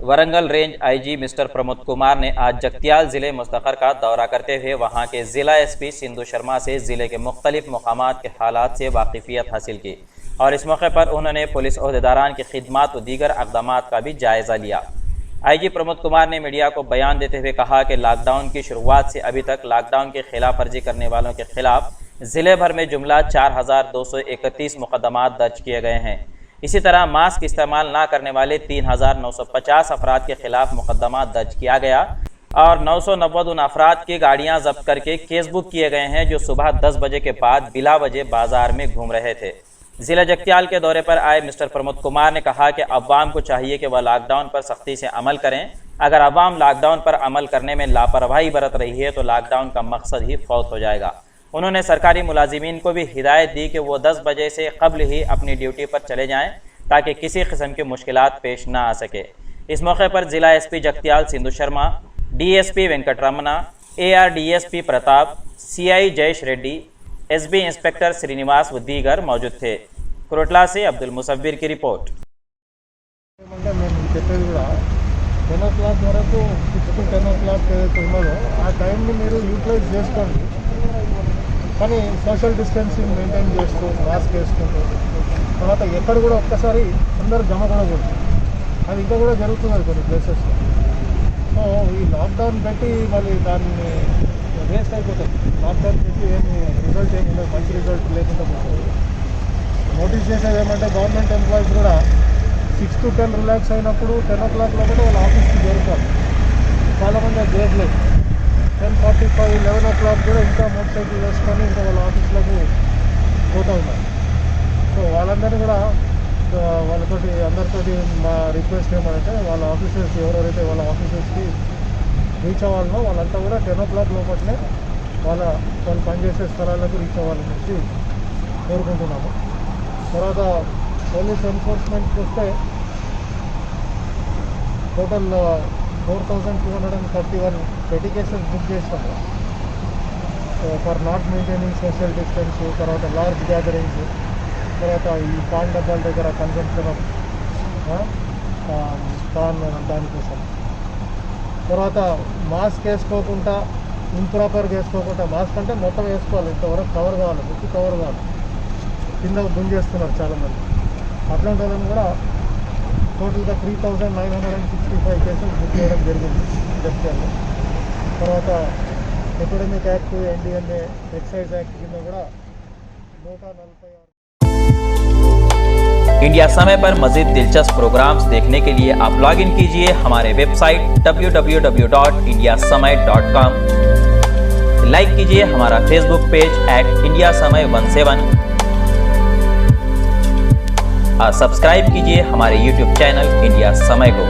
Warangal range IG mister Pramod Kumar ने आज जगतियाल जिले मुस्तखर का दौरा करते हुए वहां के जिला एसपी सिंधु शर्मा से जिले के मुख्तलिफ मकामात के हालात से वाकिफियत हासिल की और इस मौके पर उन्होंने पुलिस ओहदेदारान की खिदमत व दीगर अक़दामात का भी जायज़ा लिया। आईजी प्रमोद कुमार ने मीडिया को बयान देते हुए कहा कि लॉकडाउन की शुरुआत से अभी तक लॉकडाउन की खिलाफ वर्जी करने वालों के खिलाफ ज़िले भर में जुमला 4231 मुकदमात दर्ज किए गए हैं। इसी तरह मास्क इस्तेमाल ना करने वाले 3950 अफराद के खिलाफ मुकदमा दर्ज किया गया और 990 उन अफराद की गाड़ियां जब्त करके केस बुक किए गए हैं जो सुबह 10 बजे के बाद बिला वजह बाजार में घूम रहे थे। जिला जगतियाल के दौरे पर आए मिस्टर प्रमोद कुमार ने कहा कि अवाम को चाहिए कि वह लॉकडाउन पर सख्ती से अमल करें। अगर अवाम लॉकडाउन पर अमल करने में लापरवाही बरत रही है तो लॉकडाउन का मकसद ही फौत हो जाएगा। उन्होंने सरकारी मुलाजिमीन को भी हिदायत दी कि वो 10 बजे से कबल ही अपनी ड्यूटी पर चले जाएं ताकि किसी किस्म की मुश्किलात पेश ना आ सके। इस मौके पर जिला SP Jagtial Sindhu Sharma, DSP Venkataramana, ARDSP Pratap, CI Jayesh Reddy, SB inspector Srinivas व दीगर मौजूद थे। कुरोटला से अब्दुल मुसव्विर की रिपोर्ट। 10 o'clock వరకు 6 to 10 o'clock ఉన్నదో ఆ టైంని మీరు యూటిలైజ్ చేసుకోండి, కానీ సోషల్ డిస్టెన్సింగ్ మెయింటైన్ చేస్తూ మాస్క్ వేసుకుంటూ తర్వాత ఎక్కడ కూడా ఒక్కసారి అందరూ జమ కూడకూడదు. అది ఇంకా కూడా జరుగుతున్నది కొన్ని ప్లేసెస్లో. సో ఈ లాక్డౌన్ పెట్టి మళ్ళీ దాన్ని వేస్ట్ అయిపోతుంది. లాక్డౌన్ పెట్టి ఏమి రిజల్ట్ ఏమి మంచి రిజల్ట్ లేకుండా పోతుంది. నోటీస్ చేసేది ఏమంటే గవర్నమెంట్ ఎంప్లాయీస్ కూడా 6 to 10 రిలాక్స్ అయినప్పుడు 10 o'clock కూడా వాళ్ళ ఆఫీస్కి చేరుతారు. చాలామంది అది చేయట్లేదు. 10:45, 11 o'clock కూడా ఇంకా మోటార్ సైకిల్ వేసుకొని ఇంకా వాళ్ళ ఆఫీస్లకు పోతూ ఉన్నారు. సో వాళ్ళందరినీ కూడా వాళ్ళతోటి అందరితోటి మా రిక్వెస్ట్ ఏమంటే వాళ్ళ ఆఫీసర్స్ ఎవరెవరైతే వాళ్ళ ఆఫీసర్స్కి రీచ్ అవ్వాలనో వాళ్ళంతా కూడా 10 o'clock లోపలనే వాళ్ళు పనిచేసే స్థలాలకు రీచ్ అవ్వాలని చెప్పి కోరుకుంటున్నాము. తర్వాత పోలీస్ ఎన్ఫోర్స్మెంట్కి వస్తే టోటల్ 4231 petty కేసెస్ బుక్ చేస్తాము for not maintaining social distance, తర్వాత లార్జ్ గ్యాదరింగ్స్, తర్వాత ఈ పాన్ డబ్బాల దగ్గర కన్జంప్షన్ ఆఫ్ పాన్ దానికోసం, తర్వాత మాస్క్ వేసుకోకుండా ఇంప్రాపర్గా వేసుకోకుండా, మాస్క్ అంటే మొత్తం వేసుకోవాలి, ఇంతవరకు కవర్ కావాలి, ముక్కు కవర్ కావాలి, కింద గుంజేస్తున్నారు చాలామంది. అట్లాంటి వాళ్ళని కూడా టోటల్గా 3965 కేసెస్ బుక్ చేయడం జరిగింది జగిత్యాలలో. తర్వాత epidemic act, NDNA, excise act కింద కూడా 146। इंडिया समय पर मजीद दिलचस्प प्रोग्राम्स देखने के लिए आप लॉग इन कीजिए हमारे वेबसाइट www.indiasamay.com। लाइक कीजिए हमारा फेसबुक पेज @indiasamay17 और सब्सक्राइब कीजिए हमारे YouTube चैनल इंडिया समय को।